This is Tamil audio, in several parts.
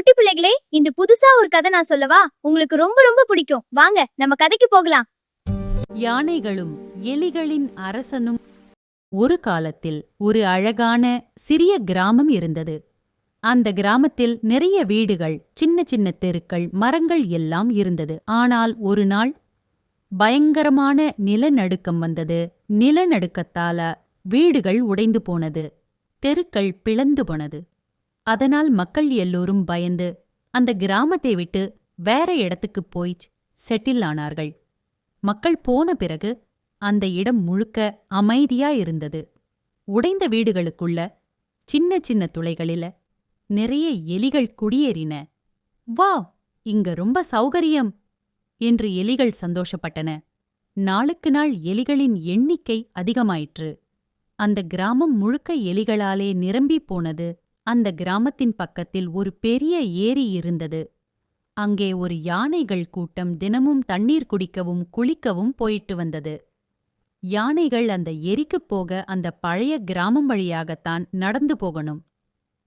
குட்டி பிள்ளைகளே, இன்று புதுசா ஒரு கதை நான் சொல்லவா? உங்களுக்கு ரொம்ப ரொம்ப பிடிக்கும். வாங்க நம்ம கதைக்கு போகலாம். யானைகளும் எலிகளின் அரசனும். ஒரு காலத்தில் ஒரு அழகான சிறிய கிராமம் இருந்தது. அந்த கிராமத்தில் நிறைய வீடுகள், சின்ன சின்ன தெருக்கள், மரங்கள் எல்லாம் இருந்தது. ஆனால் ஒரு நாள் பயங்கரமான நிலநடுக்கம் வந்தது. நிலநடுக்கத்தால வீடுகள் உடைந்து போனது, தெருக்கள் பிளந்து போனது. அதனால் மக்கள் எல்லோரும் பயந்து அந்த கிராமத்தை விட்டு வேற இடத்துக்குப் போய் செட்டில் ஆனார்கள். மக்கள் போன பிறகு அந்த இடம் முழுக்க அமைதியா இருந்தது. உடைந்த வீடுகளுக்குள்ள சின்ன சின்ன துளைகளில நிறைய எலிகள் குடியேறின. வாவ், இங்க ரொம்ப சௌகரியம் என்று எலிகள் சந்தோஷப்பட்டன. நாளுக்கு நாள் எலிகளின் எண்ணிக்கை அதிகமாயிற்று. அந்த கிராமம் முழுக்க எலிகளாலே நிரம்பிப் போனது. அந்த கிராமத்தின் பக்கத்தில் ஒரு பெரிய ஏரி இருந்தது. அங்கே ஒரு யானைகள் கூட்டம் தினமும் தண்ணீர் குடிக்கவும் குளிக்கவும் போயிட்டு வந்தது. யானைகள் அந்த எரிக்குப் போக அந்த பழைய கிராமம் வழியாகத்தான் நடந்து போகணும்.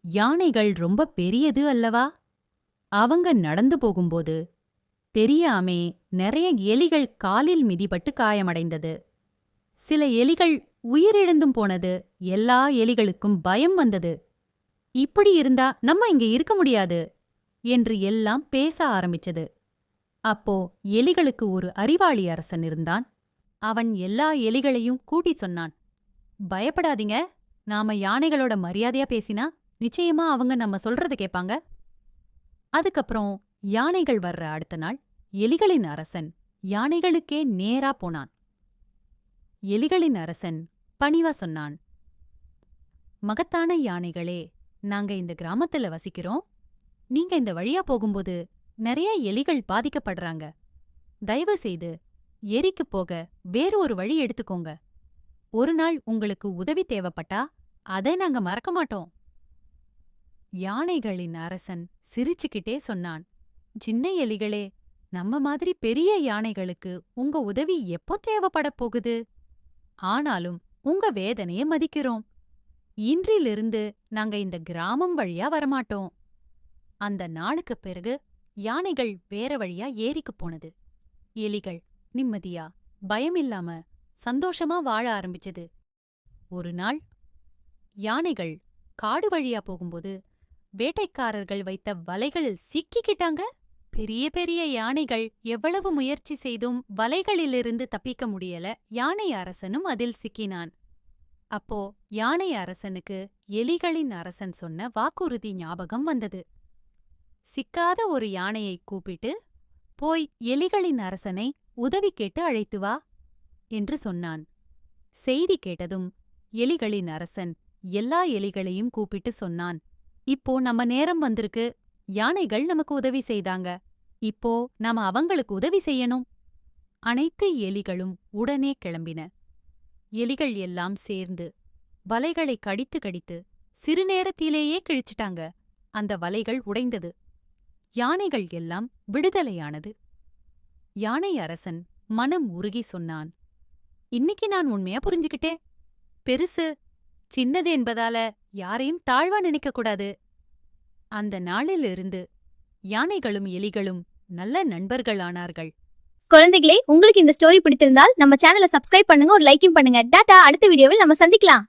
யானைகள் ரொம்ப பெரியது அல்லவா? அவங்க நடந்து போகும்போது தெரியாமே நிறைய எலிகள் காலில் மிதிபட்டு காயமடைந்தது. சில எலிகள் உயிரிழந்தும் போனது. எல்லா எலிகளுக்கும் பயம் வந்தது. இப்படி இருந்தா நம்ம இங்க இருக்க முடியாது என்று எல்லாம் பேச ஆரம்பிச்சது. அப்போ எலிகளுக்கு ஒரு அறிவாளி அரசன் இருந்தான். அவன் எல்லா எலிகளையும் கூட்டி சொன்னான், பயப்படாதீங்க, நாம யானைகளோட மரியாதையா பேசினா நிச்சயமா அவங்க நம்ம சொல்றத கேட்பாங்க. அதுக்கப்புறம் யானைகள் வர்ற அடுத்த நாள் எலிகளின் அரசன் யானைகளுக்கே நேரா போனான். எலிகளின் அரசன் பணிவா சொன்னான், மகத்தான யானைகளே, நாங்க இந்த கிராமத்துல வசிக்கிறோம். நீங்க இந்த வழியா போகும்போது நிறைய எலிகள் பாதிக்கப்படுறாங்க. தயவு செய்து ஏரிக்கு போக வேறு ஒரு வழி எடுத்துக்கோங்க. ஒரு நாள் உங்களுக்கு உதவி தேவைப்பட்டா அதை நாங்க மறக்க மாட்டோம். யானைகளின் அரசன் சிரிச்சுக்கிட்டே சொன்னான், சின்ன எலிகளே, நம்ம மாதிரி பெரிய யானைகளுக்கு உங்க உதவி எப்போ தேவைப்படப் போகுது? ஆனாலும் உங்க வேதனைய மதிக்கிறோம். இன்றிலிருந்து நாங்க இந்த கிராமம் வழியா வரமாட்டோம். அந்த நாளுக்குப் பிறகு யானைகள் வேற வழியா ஏரிக்குப் போனது. எலிகள் நிம்மதியா பயமில்லாம சந்தோஷமா வாழ ஆரம்பிச்சது. ஒரு நாள் யானைகள் காடு வழியா போகும்போது வேட்டைக்காரர்கள் வைத்த வலைகளில் சிக்கிக்கிட்டாங்க. பெரிய பெரிய யானைகள் எவ்வளவு முயற்சி செய்தும் வலைகளிலிருந்து தப்பிக்க முடியல. யானை அரசனும் அதில் சிக்கினான். அப்போ யானை அரசனுக்கு எலிகளின் அரசன் சொன்ன வாக்குறுதி ஞாபகம் வந்தது. சிக்காத ஒரு யானையை கூப்பிட்டு, போய் எலிகளின் அரசனை உதவி கேட்டு அழைத்து வா என்று சொன்னான். செய்தி கேட்டதும் எலிகளின் அரசன் எல்லா எலிகளையும் கூப்பிட்டு சொன்னான், இப்போ நம்ம நேரம் வந்திருக்கு. யானைகள் நமக்கு உதவி செய்தாங்க. இப்போ நாம அவங்களுக்கு உதவி செய்யணும். அனைத்து எலிகளும் உடனே கிளம்பின. எலிகள் எல்லாம் சேர்ந்து வலைகளை கடித்து கடித்து சிறுநேரத்திலேயே கிழிச்சிட்டாங்க. அந்த வலைகள் உடைந்தது. யானைகள் எல்லாம் விடுதலையானது. யானை அரசன் மனம் உருகி சொன்னான், இன்னைக்கு நான் உண்மையா புரிஞ்சுக்கிட்டேன். பெருசு சின்னது என்பதால யாரையும் தாழ்வா நினைக்க கூடாது. அந்த நாளிலிருந்து யானைகளும் எலிகளும் நல்ல நண்பர்களானார்கள். குழந்தைகளே, உங்களுக்கு இந்த ஸ்டோரி பிடித்திருந்தால் நம்ம சேனலை சப்ஸ்கிரைப் பண்ணுங்க, ஒரு லைக்கும் பண்ணுங்க. டாடா, அடுத்த வீடியோவில் நம்ம சந்திக்கலாம்.